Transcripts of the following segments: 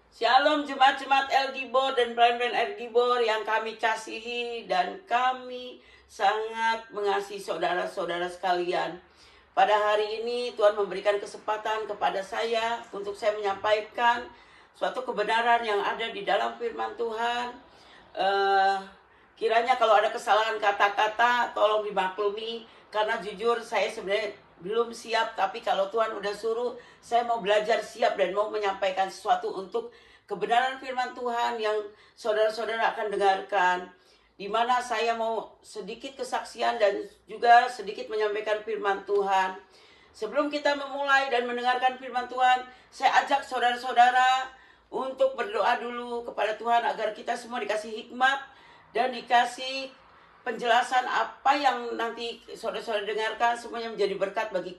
Shalom jemaat-jemaat El Gibor dan pelayan-pelayan El Gibor yang kami kasihi dan kami sangat mengasihi saudara-saudara sekalian. Pada hari ini Tuhan memberikan kesempatan kepada saya untuk saya menyampaikan suatu kebenaran yang ada di dalam firman Tuhan. Kiranya kalau ada kesalahan kata-kata tolong dimaklumi, karena jujur saya sebenarnya belum siap, tapi kalau Tuhan udah suruh, saya mau belajar siap dan mau menyampaikan sesuatu untuk kebenaran firman Tuhan yang saudara-saudara akan dengarkan, di mana saya mau sedikit kesaksian dan juga sedikit menyampaikan firman Tuhan. Sebelum kita memulai dan mendengarkan firman Tuhan, saya ajak saudara-saudara untuk berdoa dulu kepada Tuhan agar kita semua dikasih hikmat dan dikasih penjelasan apa yang nanti saudara-saudara dengarkan semuanya menjadi berkat bagi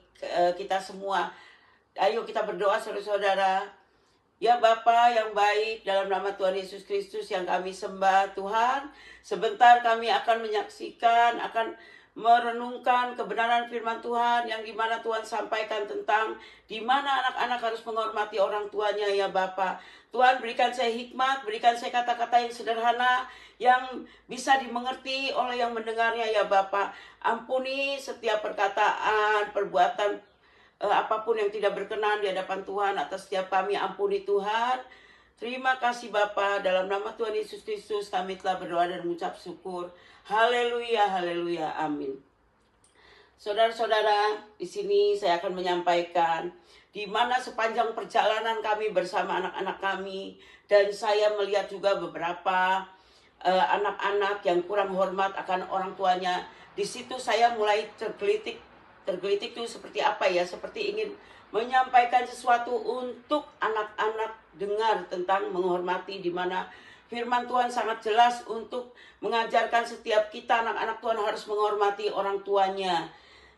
kita semua. Ayo kita berdoa saudara-saudara. Ya Bapa yang baik, dalam nama Tuhan Yesus Kristus yang kami sembah Tuhan, sebentar kami akan menyaksikan, akan merenungkan kebenaran firman Tuhan yang dimana Tuhan sampaikan tentang dimana anak-anak harus menghormati orang tuanya ya Bapa. Tuhan berikan saya hikmat, berikan saya kata-kata yang sederhana yang bisa dimengerti oleh yang mendengarnya ya Bapa. Ampuni setiap perkataan, perbuatan, apapun yang tidak berkenan di hadapan Tuhan atas setiap kami, ampuni Tuhan. Terima kasih Bapa, dalam nama Tuhan Yesus Kristus kami telah berdoa dan mengucap syukur. Haleluya, haleluya, amin. Saudara-saudara, di sini saya akan menyampaikan di mana sepanjang perjalanan kami bersama anak-anak kami, dan saya melihat juga beberapa anak-anak yang kurang hormat akan orang tuanya. Di situ saya mulai tergelitik itu seperti apa ya, seperti ingin menyampaikan sesuatu untuk anak-anak dengar tentang menghormati, di mana firman Tuhan sangat jelas untuk mengajarkan setiap kita anak-anak Tuhan harus menghormati orang tuanya.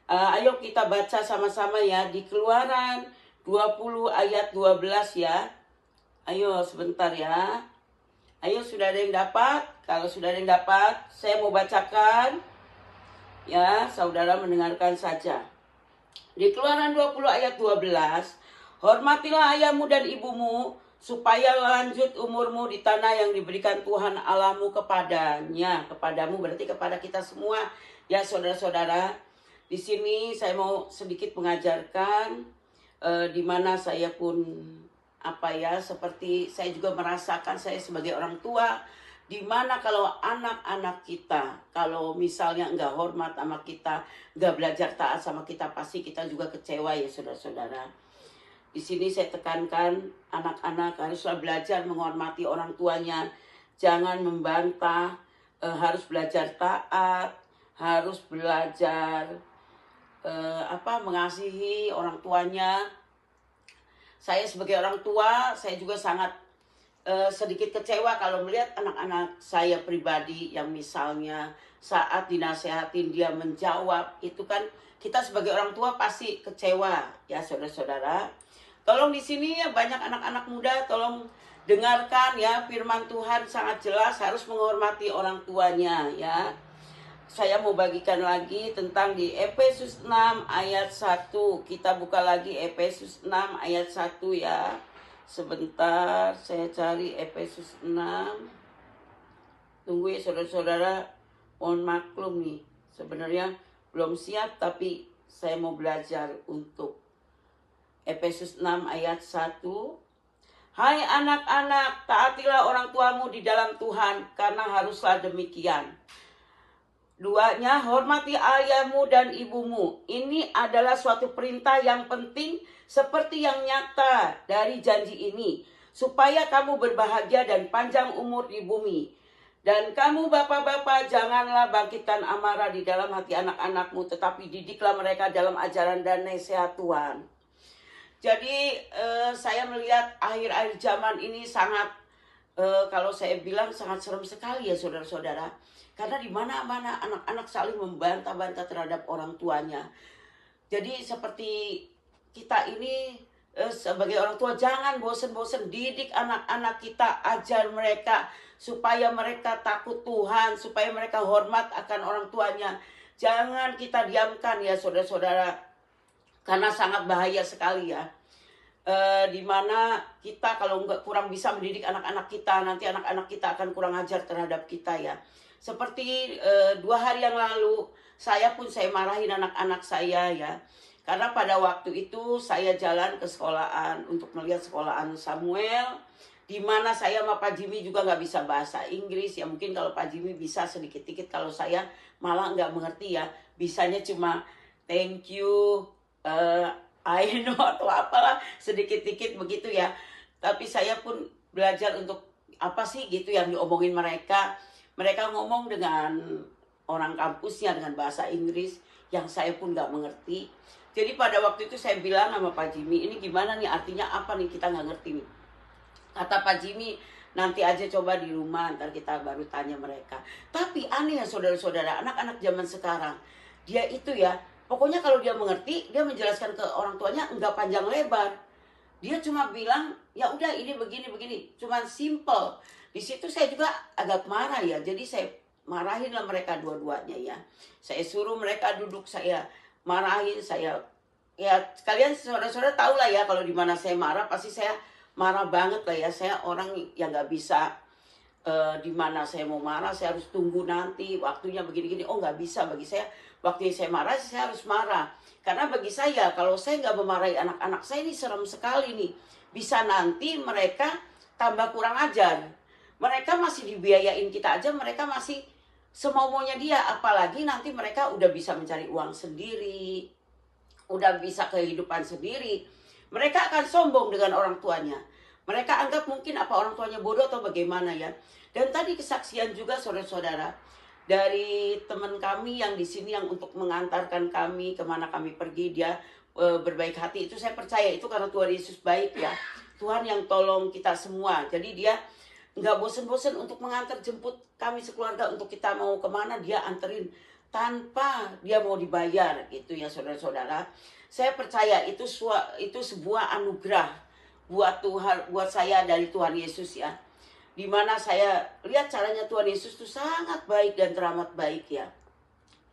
Ayo kita baca sama-sama ya di Keluaran 20 ayat 12 ya. Ayo sebentar ya. Ayo, sudah ada yang dapat? Kalau sudah ada yang dapat, saya mau bacakan. Ya, saudara mendengarkan saja. Di Keluaran 20 ayat 12, hormatilah ayahmu dan ibumu, supaya lanjut umurmu di tanah yang diberikan Tuhan Allahmu kepadanya. Kepadamu berarti kepada kita semua. Ya, saudara-saudara, di sini saya mau sedikit mengajarkan, di mana saya pun seperti saya juga merasakan saya sebagai orang tua, di mana kalau anak-anak kita, kalau misalnya enggak hormat sama kita, enggak belajar taat sama kita, pasti kita juga kecewa ya saudara-saudara. Di sini saya tekankan anak-anak haruslah belajar menghormati orang tuanya, jangan membantah, harus belajar taat, harus belajar mengasihi orang tuanya. Saya sebagai orang tua, saya juga sangat sedikit kecewa kalau melihat anak-anak saya pribadi yang misalnya saat dinasehatin dia menjawab, itu kan kita sebagai orang tua pasti kecewa ya saudara-saudara. Tolong di sini ya banyak anak-anak muda, tolong dengarkan ya, firman Tuhan sangat jelas harus menghormati orang tuanya ya. Saya mau bagikan lagi tentang di Efesus 6 ayat 1. Kita buka lagi Efesus 6 ayat 1 ya. Sebentar, saya cari Efesus 6. Tunggu ya saudara-saudara, mohon maklum nih. Sebenarnya belum siap, tapi saya mau belajar untuk Efesus 6 ayat 1. Hai anak-anak, taatilah orang tuamu di dalam Tuhan, karena haruslah demikian. Duanya, hormati ayahmu dan ibumu. Ini adalah suatu perintah yang penting seperti yang nyata dari janji ini, supaya kamu berbahagia dan panjang umur di bumi. Dan kamu bapak-bapak, janganlah bangkitkan amarah di dalam hati anak-anakmu, tetapi didiklah mereka dalam ajaran dan nasihat Tuhan. Jadi saya melihat akhir-akhir zaman ini sangat, kalau saya bilang sangat serem sekali ya saudara-saudara. Karena di mana-mana anak-anak saling membantah-bantah terhadap orang tuanya. Jadi seperti kita ini sebagai orang tua jangan bosen-bosen didik anak-anak kita, ajar mereka supaya mereka takut Tuhan, supaya mereka hormat akan orang tuanya. Jangan kita diamkan ya saudara-saudara, karena sangat bahaya sekali ya. di mana kita kalau nggak kurang bisa mendidik anak-anak kita, nanti anak-anak kita akan kurang ajar terhadap kita ya. Seperti 2 hari yang lalu, saya marahin anak-anak saya ya. Karena pada waktu itu saya jalan ke sekolahan untuk melihat sekolahan Samuel, di mana saya sama Pak Jimmy juga nggak bisa bahasa Inggris ya. Mungkin kalau Pak Jimmy bisa sedikit-sedikit, kalau saya malah nggak mengerti ya. Bisanya cuma thank you, I know atau apalah sedikit-sedikit begitu ya. Tapi saya pun belajar untuk apa sih gitu yang diomongin mereka. Mereka ngomong dengan orang kampusnya dengan bahasa Inggris yang saya pun nggak mengerti. Jadi pada waktu itu saya bilang sama Pak Jimmy, ini gimana nih, artinya apa nih, kita nggak ngerti nih. Kata Pak Jimmy, nanti aja coba di rumah, ntar kita baru tanya mereka. Tapi aneh ya saudara-saudara, anak-anak zaman sekarang, dia itu ya, pokoknya kalau dia mengerti, dia menjelaskan ke orang tuanya enggak panjang lebar. Dia cuma bilang, ya udah ini begini, cuma simple. Di situ saya juga agak marah ya, jadi saya marahin lah mereka dua-duanya ya. Saya suruh mereka duduk, saya marahin, ya kalian saudara-saudara tahu lah ya, kalau di mana saya marah pasti saya marah banget lah ya. Saya orang yang nggak bisa di mana saya mau marah saya harus tunggu nanti waktunya begini-gini. Oh, nggak bisa bagi saya. Waktu saya marah saya harus marah, karena bagi saya kalau saya nggak memarahi anak-anak saya ini serem sekali nih. Bisa nanti mereka tambah kurang ajar. Mereka masih dibiayain kita aja, mereka masih semau-maunya dia. Apalagi nanti mereka udah bisa mencari uang sendiri, udah bisa kehidupan sendiri, mereka akan sombong dengan orang tuanya. Mereka anggap mungkin apa orang tuanya bodoh atau bagaimana ya. Dan tadi kesaksian juga saudara-saudara dari teman kami yang di sini yang untuk mengantarkan kami kemana kami pergi, dia berbaik hati. Itu saya percaya itu karena Tuhan Yesus baik ya. Tuhan yang tolong kita semua. Jadi dia nggak bosen-bosen untuk mengantar jemput kami sekeluarga untuk kita mau kemana, dia anterin tanpa dia mau dibayar gitu ya saudara-saudara. Saya percaya itu sebuah anugerah buat Tuhan, buat saya dari Tuhan Yesus ya. Dimana saya lihat caranya Tuhan Yesus itu sangat baik dan teramat baik ya.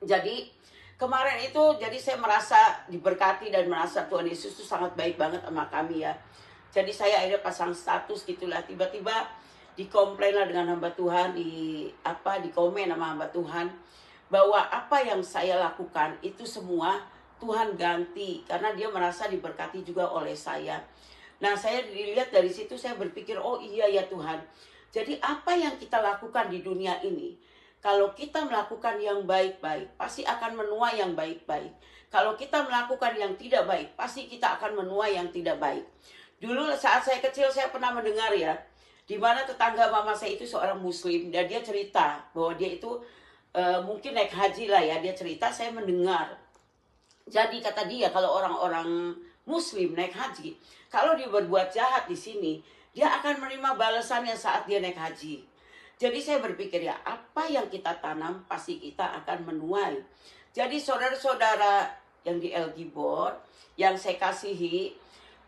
Jadi kemarin itu jadi saya merasa diberkati dan merasa Tuhan Yesus itu sangat baik banget sama kami ya. Jadi saya akhirnya pasang status gitulah, tiba-tiba dikomplain lah dengan hamba Tuhan, di komen sama hamba Tuhan bahwa apa yang saya lakukan itu semua Tuhan ganti karena dia merasa diberkati juga oleh saya. Nah, saya dilihat dari situ, saya berpikir, oh iya ya Tuhan. Jadi apa yang kita lakukan di dunia ini, kalau kita melakukan yang baik-baik, pasti akan menuai yang baik-baik. Kalau kita melakukan yang tidak baik, pasti kita akan menuai yang tidak baik. Dulu saat saya kecil, saya pernah mendengar ya, di mana tetangga mama saya itu seorang muslim, dan dia cerita bahwa dia itu mungkin naik haji lah ya, dia cerita, saya mendengar. Jadi kata dia, kalau orang-orang muslim naik haji, kalau dia berbuat jahat di sini, dia akan menerima balasannya saat dia naik haji. Jadi saya berpikir ya, apa yang kita tanam pasti kita akan menuai. Jadi saudara-saudara yang di LG Board, yang saya kasihi,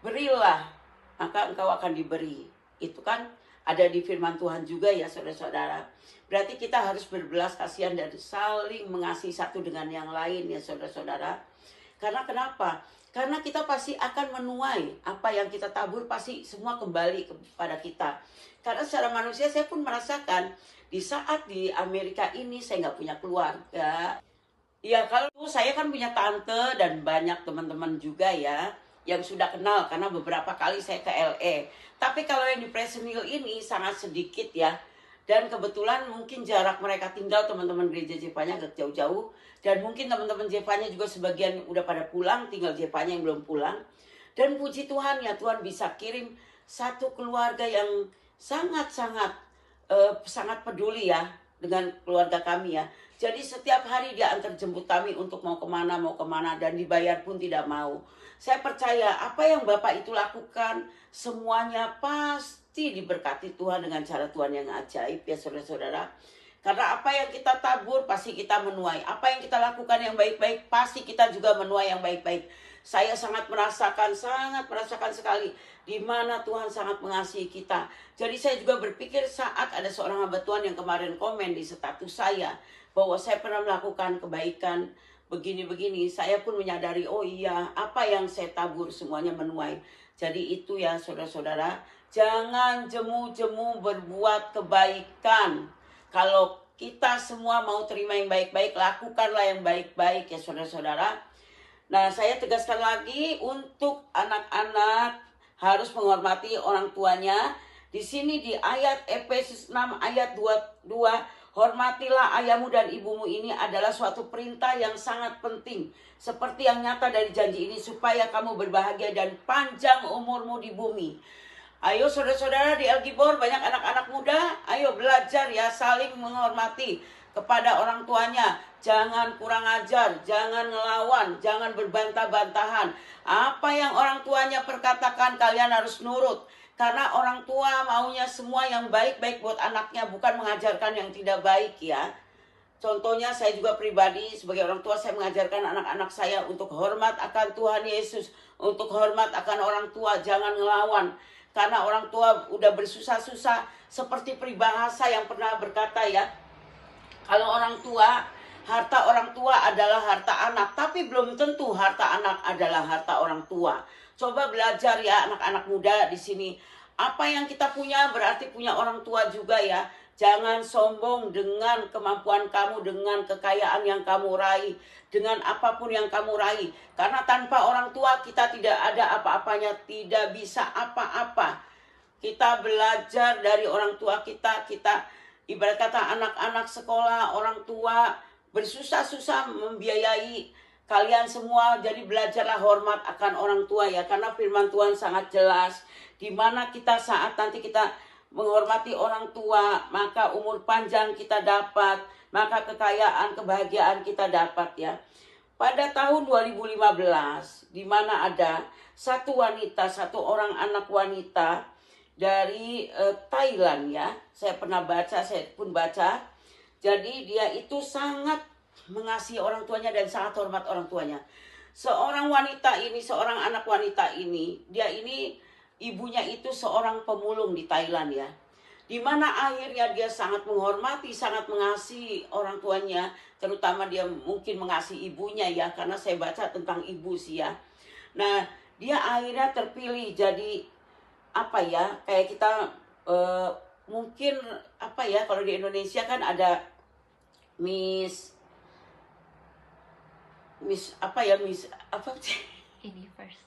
berilah, maka engkau akan diberi. Itu kan ada di firman Tuhan juga ya saudara-saudara. Berarti kita harus berbelas kasihan dan saling mengasihi satu dengan yang lain ya saudara-saudara. Karena kenapa? Karena kita pasti akan menuai apa yang kita tabur, pasti semua kembali kepada kita. Karena secara manusia saya pun merasakan di saat di Amerika ini saya nggak punya keluarga. Ya kalau saya kan punya tante dan banyak teman-teman juga ya yang sudah kenal karena beberapa kali saya ke LA. Tapi kalau yang di Preston Hill ini sangat sedikit ya. Dan kebetulan mungkin jarak mereka tinggal teman-teman gereja Jepanya agak jauh-jauh. Dan mungkin teman-teman Jepanya juga sebagian udah pada pulang, tinggal Jepanya yang belum pulang. Dan puji Tuhan ya, Tuhan bisa kirim satu keluarga yang sangat-sangat sangat peduli ya dengan keluarga kami ya. Jadi setiap hari dia antar jemput kami untuk mau kemana dan dibayar pun tidak mau. Saya percaya apa yang Bapak itu lakukan semuanya pasti diberkati Tuhan dengan cara Tuhan yang ajaib ya saudara-saudara. Karena apa yang kita tabur pasti kita menuai. Apa yang kita lakukan yang baik-baik pasti kita juga menuai yang baik-baik. Saya sangat merasakan sekali di mana Tuhan sangat mengasihi kita. Jadi saya juga berpikir saat ada seorang hamba Tuhan yang kemarin komen di status saya bahwa saya pernah melakukan kebaikan begini-begini, saya pun menyadari, oh iya, apa yang saya tabur semuanya menuai. Jadi itu ya saudara-saudara, jangan jemu-jemu berbuat kebaikan. Kalau kita semua mau terima yang baik-baik, lakukanlah yang baik-baik ya saudara-saudara. Nah, saya tegaskan lagi untuk anak-anak harus menghormati orang tuanya. Di sini di ayat Efesus 6 ayat 22, hormatilah ayahmu dan ibumu, ini adalah suatu perintah yang sangat penting. Seperti yang nyata dari janji ini, supaya kamu berbahagia dan panjang umurmu di bumi. Ayo saudara-saudara di El Gibor, banyak anak-anak muda, ayo belajar ya, saling menghormati kepada orang tuanya. Jangan kurang ajar, jangan ngelawan, jangan berbantah-bantahan. Apa yang orang tuanya perkatakan kalian harus nurut. Karena orang tua maunya semua yang baik-baik buat anaknya, bukan mengajarkan yang tidak baik ya. Contohnya saya juga pribadi sebagai orang tua, saya mengajarkan anak-anak saya untuk hormat akan Tuhan Yesus, untuk hormat akan orang tua, jangan ngelawan. Karena orang tua udah bersusah-susah, seperti peribahasa yang pernah berkata ya, kalau orang tua, harta orang tua adalah harta anak, tapi belum tentu harta anak adalah harta orang tua. Coba belajar ya anak-anak muda di sini. Apa yang kita punya berarti punya orang tua juga ya. Jangan sombong dengan kemampuan kamu, dengan kekayaan yang kamu raih, dengan apapun yang kamu raih. Karena tanpa orang tua kita tidak ada apa-apanya, tidak bisa apa-apa. Kita belajar dari orang tua kita ibarat kata anak-anak sekolah, orang tua bersusah-susah membiayai kalian semua. Jadi belajarlah hormat akan orang tua ya, karena firman Tuhan sangat jelas, di mana kita saat nanti kita menghormati orang tua, maka umur panjang kita dapat, maka kekayaan, kebahagiaan kita dapat ya. Pada tahun 2015, di mana ada satu orang anak wanita dari Thailand ya. Saya pernah baca, saya pun baca. Jadi dia itu sangat mengasihi orang tuanya dan sangat hormat orang tuanya. Seorang anak wanita ini, dia ini ibunya itu seorang pemulung di Thailand ya. Di mana akhirnya dia sangat menghormati, sangat mengasihi orang tuanya, terutama dia mungkin mengasihi ibunya ya, karena saya baca tentang ibu sih ya. Nah, dia akhirnya terpilih jadi apa ya, kayak kita mungkin apa ya, kalau di Indonesia kan ada Miss Universe.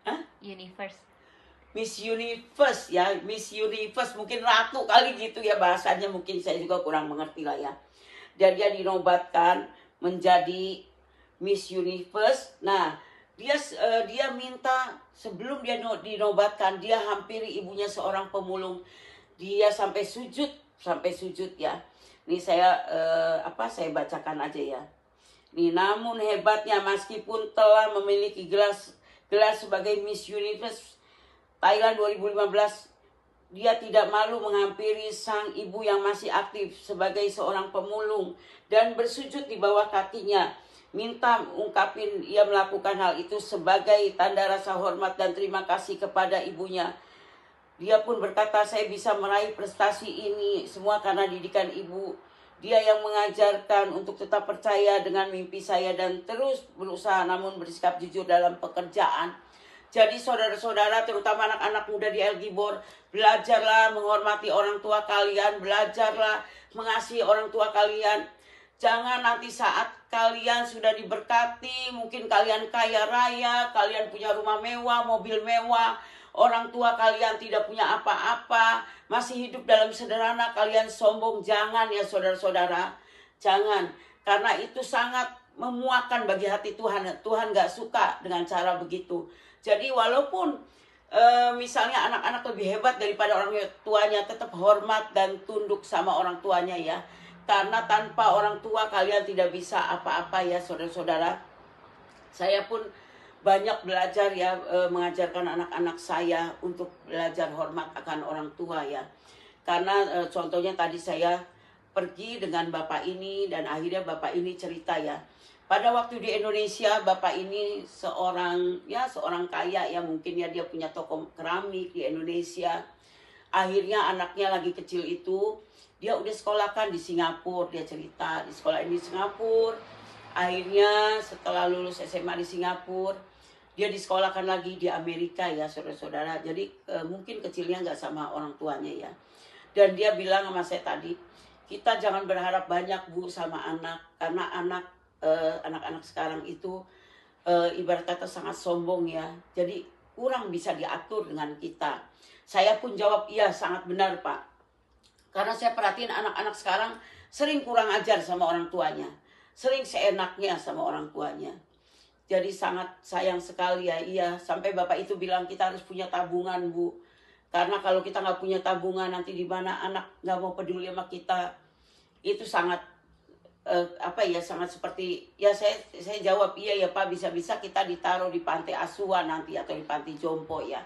Hah? Miss Universe ya, Miss Universe mungkin ratu kali gitu ya bahasanya, mungkin saya juga kurang mengerti lah ya. Dan dia dinobatkan menjadi Miss Universe. Nah, dia minta sebelum dia dinobatkan, dia hampiri ibunya seorang pemulung. Dia sampai sujud ya. Ini saya saya bacakan aja ya. Nih, namun hebatnya meskipun telah memiliki gelar sebagai Miss Universe Thailand 2015, dia tidak malu menghampiri sang ibu yang masih aktif sebagai seorang pemulung dan bersujud di bawah kakinya. Minta ungkapin ia melakukan hal itu sebagai tanda rasa hormat dan terima kasih kepada ibunya. Dia pun berkata, saya bisa meraih prestasi ini semua karena didikan ibu. Dia yang mengajarkan untuk tetap percaya dengan mimpi saya dan terus berusaha namun bersikap jujur dalam pekerjaan. Jadi saudara-saudara, terutama anak-anak muda di El Gibor, belajarlah menghormati orang tua kalian, belajarlah mengasihi orang tua kalian. Jangan nanti saat kalian sudah diberkati, mungkin kalian kaya raya, kalian punya rumah mewah, mobil mewah, orang tua kalian tidak punya apa-apa, masih hidup dalam sederhana, kalian sombong. Jangan ya saudara-saudara, jangan. Karena itu sangat memuakkan bagi hati Tuhan. Tuhan gak suka dengan cara begitu. Jadi walaupun misalnya anak-anak lebih hebat daripada orang tuanya, tetap hormat dan tunduk sama orang tuanya ya. Karena tanpa orang tua kalian tidak bisa apa-apa ya saudara-saudara. Saya pun banyak belajar ya, mengajarkan anak-anak saya untuk belajar hormat akan orang tua ya. Karena contohnya tadi saya pergi dengan bapak ini dan akhirnya bapak ini cerita ya. Pada waktu di Indonesia, bapak ini seorang kaya ya, mungkin ya dia punya toko keramik di Indonesia. Akhirnya anaknya lagi kecil itu, dia udah sekolahkan di Singapura, dia cerita di sekolah ini di Singapura. Akhirnya setelah lulus SMA di Singapura, Dia disekolahkan lagi di Amerika ya saudara-saudara. Jadi mungkin kecilnya nggak sama orang tuanya ya. Dan dia bilang sama saya tadi, kita jangan berharap banyak Bu sama anak. Karena anak-anak sekarang itu ibarat kata sangat sombong ya. Jadi kurang bisa diatur dengan kita. Saya pun jawab, iya sangat benar Pak. Karena saya perhatiin anak-anak sekarang sering kurang ajar sama orang tuanya. Sering seenaknya sama orang tuanya. Jadi sangat sayang sekali ya, iya. Sampai Bapak itu bilang kita harus punya tabungan Bu. Karena kalau kita nggak punya tabungan nanti di mana anak nggak mau peduli sama kita. Itu sangat, sangat seperti, ya saya jawab iya ya Pak, bisa-bisa kita ditaruh di panti asuhan nanti atau di panti jompo ya.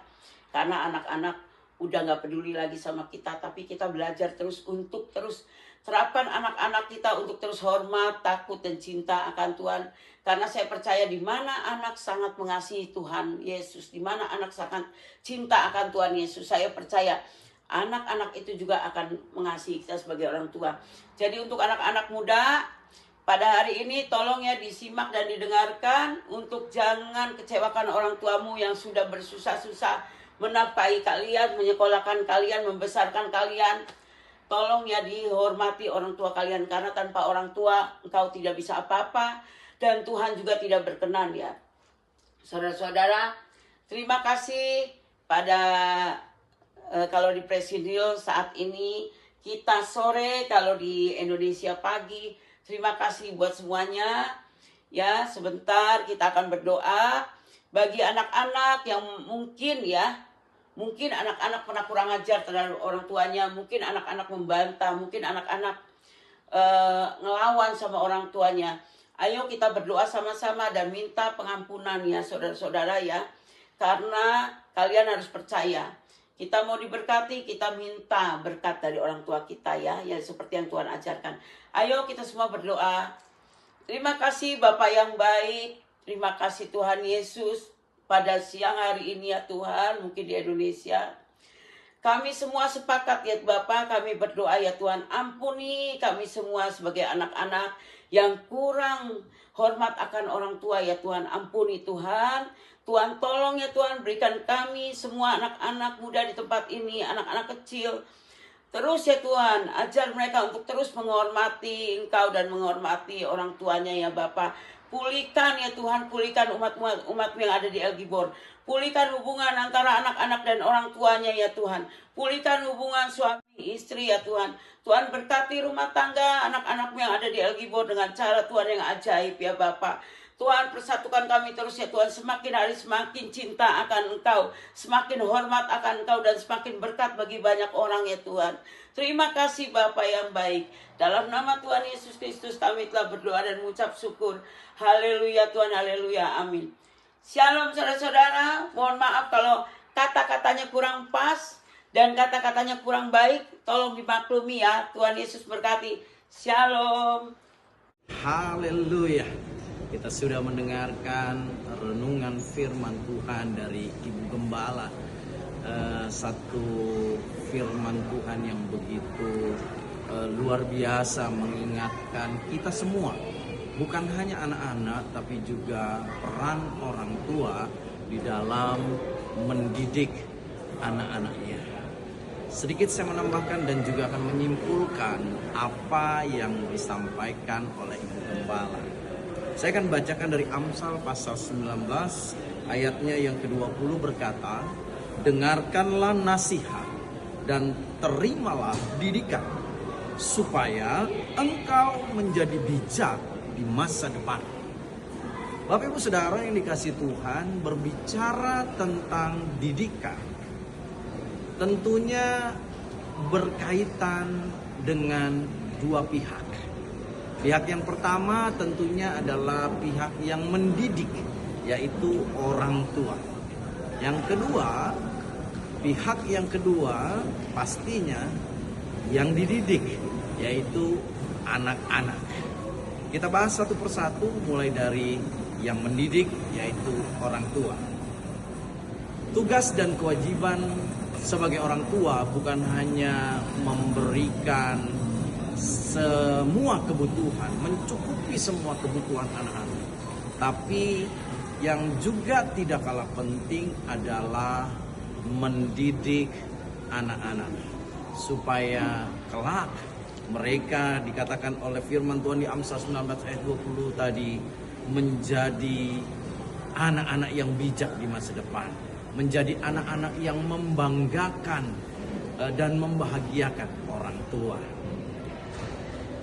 Karena anak-anak udah nggak peduli lagi sama kita. Tapi kita belajar terus untuk terus terapkan anak-anak kita untuk terus hormat, takut, dan cinta akan Tuhan. Karena saya percaya di mana anak sangat mengasihi Tuhan Yesus, di mana anak sangat cinta akan Tuhan Yesus, saya percaya anak-anak itu juga akan mengasihi kita sebagai orang tua. Jadi untuk anak-anak muda, pada hari ini tolong ya disimak dan didengarkan untuk jangan kecewakan orang tuamu yang sudah bersusah-susah menafkahi kalian, menyekolahkan kalian, membesarkan kalian. Tolong ya dihormati orang tua kalian, karena tanpa orang tua engkau tidak bisa apa-apa. Dan Tuhan juga tidak berkenan ya. Saudara-saudara, terima kasih pada kalau di Presidio saat ini, kita sore, kalau di Indonesia pagi. Terima kasih buat semuanya. Ya, sebentar kita akan berdoa bagi anak-anak yang mungkin anak-anak pernah kurang ajar terhadap orang tuanya, mungkin anak-anak membantah, mungkin anak-anak ngelawan sama orang tuanya. Ayo kita berdoa sama-sama dan minta pengampunan ya saudara-saudara ya. Karena kalian harus percaya, kita mau diberkati, kita minta berkat dari orang tua kita ya seperti yang Tuhan ajarkan. Ayo kita semua berdoa. Terima kasih Bapak yang baik, terima kasih Tuhan Yesus. Pada siang hari ini ya Tuhan, mungkin di Indonesia, kami semua sepakat ya Bapak, kami berdoa ya Tuhan, ampuni kami semua sebagai anak-anak yang kurang hormat akan orang tua ya Tuhan. Ampuni Tuhan. Tuhan tolong ya Tuhan, berikan kami semua anak-anak muda di tempat ini, anak-anak kecil. Terus ya Tuhan, ajar mereka untuk terus menghormati Engkau dan menghormati orang tuanya ya Bapak. Pulihkan ya Tuhan, pulihkan umat-umat yang ada di El Gibor. Pulihkan hubungan antara anak-anak dan orang tuanya ya Tuhan. Pulihkan hubungan suami istri ya Tuhan. Tuhan berkati rumah tangga anak-anakmu yang ada di El Gibor dengan cara Tuhan yang ajaib ya Bapak. Tuhan persatukan kami terus ya Tuhan. Semakin hari semakin cinta akan Engkau. Semakin hormat akan Engkau dan semakin berkat bagi banyak orang ya Tuhan. Terima kasih Bapa yang baik. Dalam nama Tuhan Yesus Kristus kami telah berdoa dan mengucap syukur. Haleluya Tuhan, haleluya, amin. Shalom saudara-saudara. Mohon maaf kalau kata-katanya kurang pas dan kata-katanya kurang baik. Tolong dimaklumi ya. Tuhan Yesus berkati. Shalom. Haleluya. Kita sudah mendengarkan renungan firman Tuhan dari Ibu Gembala. Satu firman Tuhan yang begitu luar biasa mengingatkan kita semua. Bukan hanya anak-anak, tapi juga peran orang tua di dalam mendidik anak-anaknya. Sedikit saya menambahkan dan juga akan menyimpulkan apa yang disampaikan oleh Ibu Gembala. Saya akan bacakan dari Amsal pasal 19 ayatnya yang ke-20 berkata, dengarkanlah nasihat dan terimalah didikan, supaya engkau menjadi bijak di masa depan. Bapak Ibu Saudara yang dikasihi Tuhan, berbicara tentang didikan tentunya berkaitan dengan dua pihak. Pihak yang pertama tentunya adalah pihak yang mendidik, yaitu orang tua. Yang kedua, pihak yang kedua pastinya yang dididik, yaitu anak-anak. Kita bahas satu persatu mulai dari yang mendidik, yaitu orang tua. Tugas dan kewajiban sebagai orang tua bukan hanya memberikan semua kebutuhan, mencukupi semua kebutuhan anak-anak, tapi yang juga tidak kalah penting adalah mendidik anak-anak supaya kelak mereka dikatakan oleh firman Tuhan di Amsal 19 ayat 20 tadi menjadi anak-anak yang bijak di masa depan, menjadi anak-anak yang membanggakan dan membahagiakan orang tua.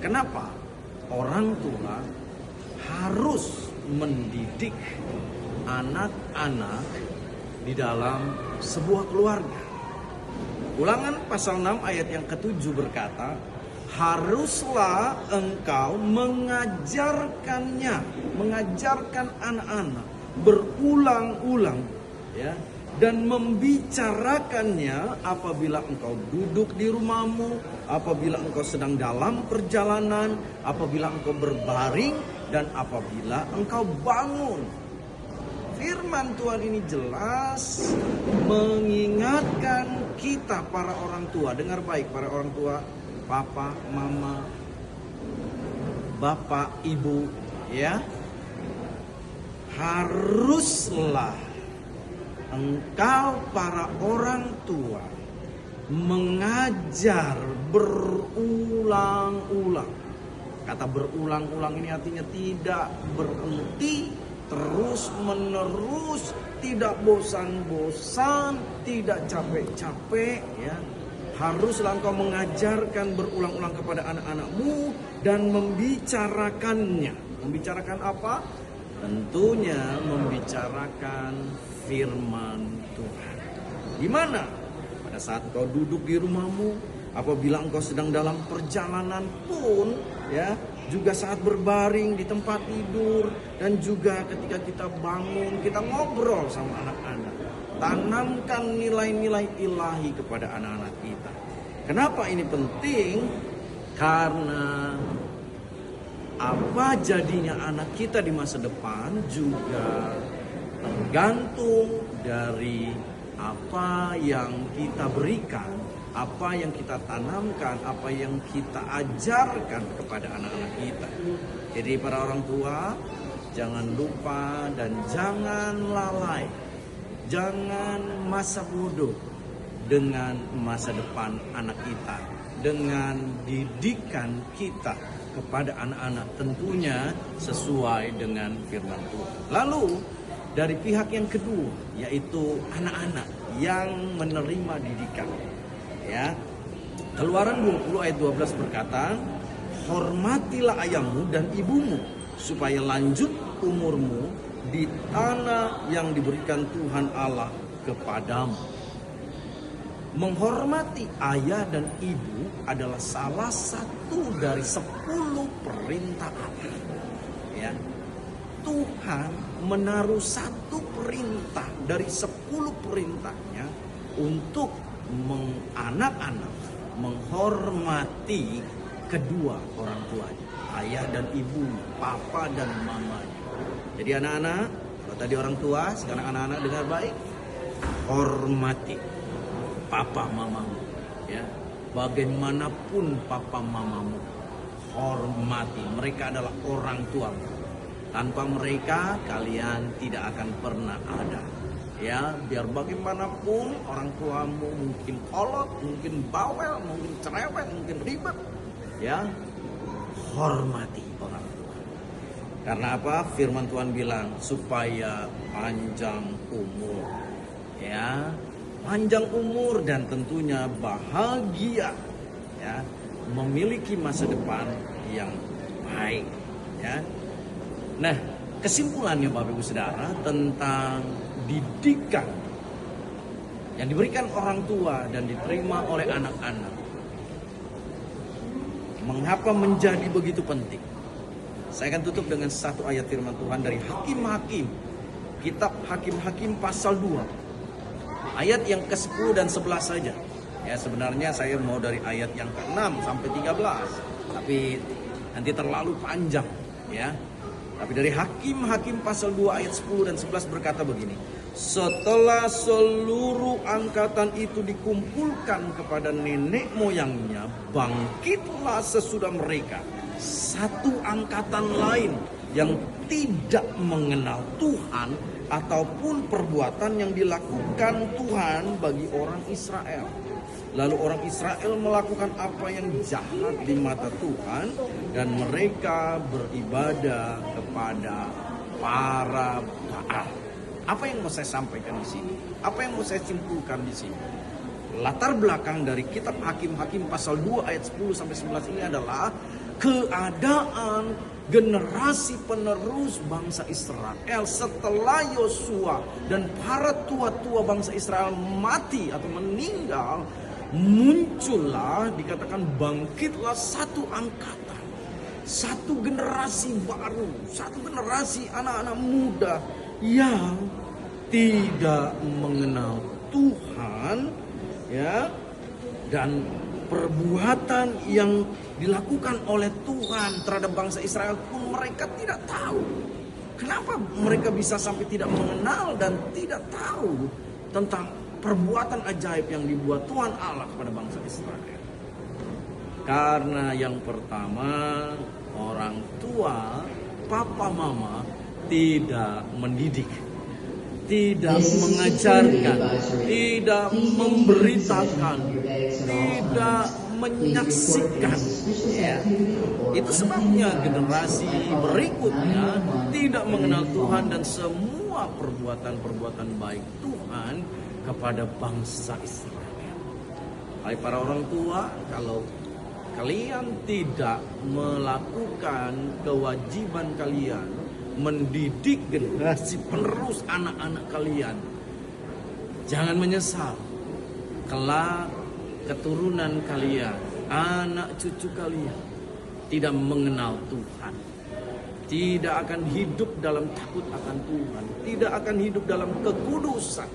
Kenapa? Orang tua harus mendidik anak-anak di dalam sebuah keluarga. Ulangan pasal 6 ayat yang ke-7 berkata, haruslah engkau mengajarkan anak-anak berulang-ulang, ya, dan membicarakannya apabila engkau duduk di rumahmu, apabila engkau sedang dalam perjalanan, apabila engkau berbaring, dan apabila engkau bangun. Firman Tuhan ini jelas mengingatkan kita para orang tua. Dengar baik para orang tua, papa, mama, bapak, ibu, ya. Haruslah engkau para orang tua mengajar berulang-ulang. Kata berulang-ulang ini artinya tidak berhenti, terus menerus, tidak bosan-bosan, tidak capek-capek, ya. Haruslah engkau mengajarkan berulang-ulang kepada anak-anakmu dan membicarakannya. Membicarakan apa? Tentunya membicarakan firman Tuhan. Di mana? Pada saat engkau duduk di rumahmu, apabila engkau sedang dalam perjalanan pun, ya, juga saat berbaring di tempat tidur, dan juga ketika kita bangun, kita ngobrol sama anak-anak. Tanamkan nilai-nilai ilahi kepada anak-anak kita. Kenapa ini penting? Karena apa jadinya anak kita di masa depan juga tergantung dari apa yang kita berikan, apa yang kita tanamkan, apa yang kita ajarkan kepada anak-anak kita. Jadi para orang tua, jangan lupa dan jangan lalai, jangan masa bodoh dengan masa depan anak kita, dengan didikan kita kepada anak-anak, tentunya sesuai dengan firman Tuhan. Lalu dari pihak yang kedua, yaitu anak-anak yang menerima didikan, ya. Keluaran 20 ayat 12 berkata, hormatilah ayahmu dan ibumu supaya lanjut umurmu di tanah yang diberikan Tuhan Allah kepadamu. Menghormati ayah dan ibu adalah salah satu dari 10 perintah Allah. Ya. Tuhan menaruh satu perintah dari 10 perintahnya untuk anak-anak menghormati kedua orang tuanya, ayah dan ibu, papa dan mamanya. Jadi anak-anak, kalau tadi orang tua, sekarang anak-anak dengar baik, hormati papa mamamu, ya. Bagaimanapun papa mamamu, hormati. Mereka adalah orang tuamu. Tanpa mereka kalian tidak akan pernah ada. Ya, biar bagaimanapun orang tuamu mungkin kolot, mungkin bawel, mungkin cerewet, mungkin ribet, ya, hormati orang tua. Karena apa? Firman Tuhan bilang supaya panjang umur, ya, panjang umur dan tentunya bahagia, ya, memiliki masa depan yang baik, ya. Nah, kesimpulannya Bapak Ibu Saudara tentang didikan yang diberikan orang tua dan diterima oleh anak-anak, mengapa menjadi begitu penting? Saya akan tutup dengan satu ayat firman Tuhan dari Hakim-Hakim, kitab Hakim-Hakim pasal 2, ayat yang ke-10 dan 11 saja. Ya, sebenarnya saya mau dari ayat yang ke-6 sampai 13, tapi nanti terlalu panjang, ya. Tapi dari Hakim-Hakim pasal 2 ayat 10 dan 11 berkata begini. Setelah seluruh angkatan itu dikumpulkan kepada nenek moyangnya, bangkitlah sesudah mereka satu angkatan lain yang tidak mengenal Tuhan ataupun perbuatan yang dilakukan Tuhan bagi orang Israel. Lalu orang Israel melakukan apa yang jahat di mata Tuhan dan mereka beribadah kepada para Baal. Apa yang mau saya sampaikan di sini? Apa yang mau saya simpulkan di sini? Latar belakang dari kitab Hakim-Hakim pasal 2 ayat 10 sampai 11 ini adalah keadaan generasi penerus bangsa Israel setelah Yosua dan para tua-tua bangsa Israel mati atau meninggal. Muncullah, dikatakan bangkitlah satu angkatan, satu generasi baru, satu generasi anak-anak muda yang tidak mengenal Tuhan, ya, dan perbuatan yang dilakukan oleh Tuhan terhadap bangsa Israel pun mereka tidak tahu. Kenapa mereka bisa sampai tidak mengenal dan tidak tahu tentang perbuatan ajaib yang dibuat Tuhan Allah kepada bangsa Israel? Karena yang pertama, orang tua, papa mama tidak mendidik, tidak mengajarkan, tidak memberitakan, tidak menyaksikan. Ya. Itu sebabnya generasi berikutnya tidak mengenal Tuhan dan semua perbuatan-perbuatan baik Tuhan kepada bangsa Israel. Hai para orang tua, kalau kalian tidak melakukan kewajiban kalian mendidik generasi penerus anak-anak kalian, jangan menyesal. Kelak keturunan kalian, anak cucu kalian tidak mengenal Tuhan, tidak akan hidup dalam takut akan Tuhan, tidak akan hidup dalam kekudusan,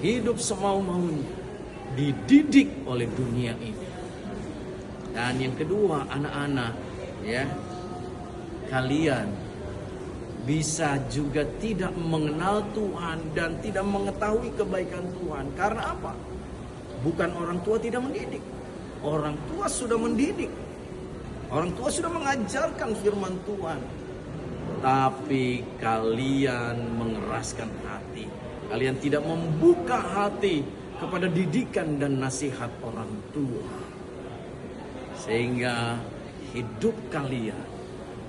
hidup semau-maunya, dididik oleh dunia ini. Dan yang kedua, anak-anak, ya, kalian bisa juga tidak mengenal Tuhan dan tidak mengetahui kebaikan Tuhan. Karena apa? Bukan orang tua tidak mendidik, orang tua sudah mendidik, orang tua sudah mengajarkan firman Tuhan, tapi kalian mengeraskan hati, kalian tidak membuka hati kepada didikan dan nasihat orang tua, sehingga hidup kalian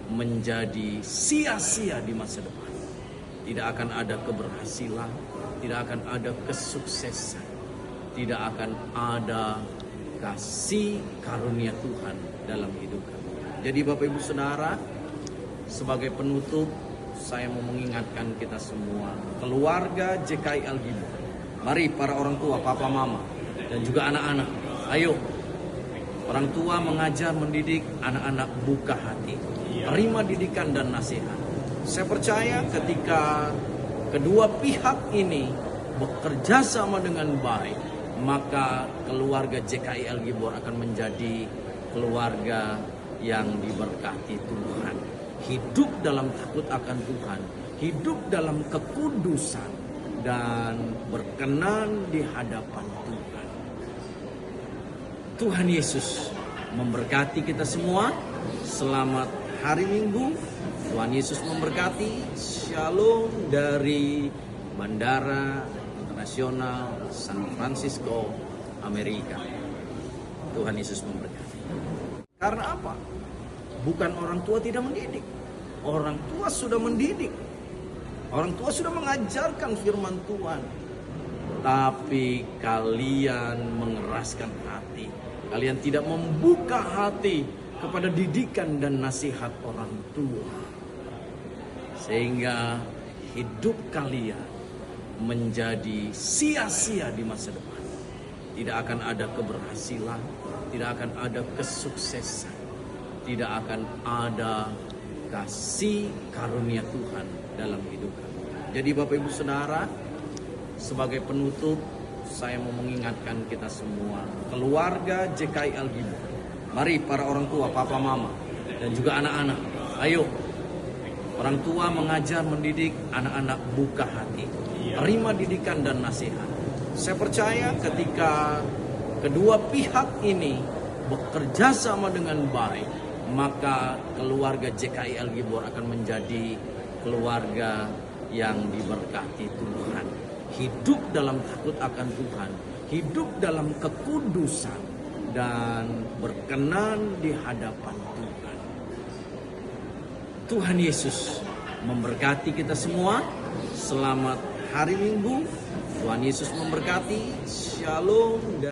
menjadi sia-sia di masa depan. Tidak akan ada keberhasilan, tidak akan ada kesuksesan, tidak akan ada kasih karunia Tuhan dalam hidup kamu. Jadi Bapak Ibu Saudara, sebagai penutup saya mau mengingatkan kita semua, keluarga JKI Algibor. Mari para orang tua, papa mama dan juga anak-anak, ayo orang tua mengajar, mendidik anak-anak, buka hati, terima didikan dan nasihat. Saya percaya ketika kedua pihak ini bekerja sama dengan baik, maka keluarga JKI Algibor akan menjadi keluarga yang diberkati Tuhan. Hidup dalam takut akan Tuhan, hidup dalam kekudusan, dan berkenan di hadapan Tuhan. Tuhan Yesus memberkati kita semua. Selamat hari Minggu. Tuhan Yesus memberkati. Shalom dari Bandara Internasional San Francisco, Amerika. Tuhan Yesus memberkati. Karena apa? Bukan orang tua tidak mendidik, orang tua sudah mendidik, orang tua sudah mengajarkan firman Tuhan, tapi kalian mengeraskan hati, kalian tidak membuka hati kepada didikan dan nasihat orang tua, sehingga hidup kalian menjadi sia-sia di masa depan. Tidak akan ada keberhasilan, tidak akan ada kesuksesan, tidak akan ada kasih karunia Tuhan dalam hidup kamu. Jadi Bapak Ibu Saudara, sebagai penutup saya mau mengingatkan kita semua, keluarga JKI Algibor. Mari para orang tua, papa mama dan juga anak-anak, ayo orang tua mengajar, mendidik anak-anak, buka hati, terima didikan dan nasihat. Saya percaya ketika kedua pihak ini bekerja sama dengan baik, maka keluarga JKI Gibor akan menjadi keluarga yang diberkati Tuhan. Hidup dalam takut akan Tuhan, hidup dalam kekudusan, dan berkenan di hadapan Tuhan. Tuhan Yesus memberkati kita semua. Selamat hari Minggu. Tuhan Yesus memberkati. Shalom.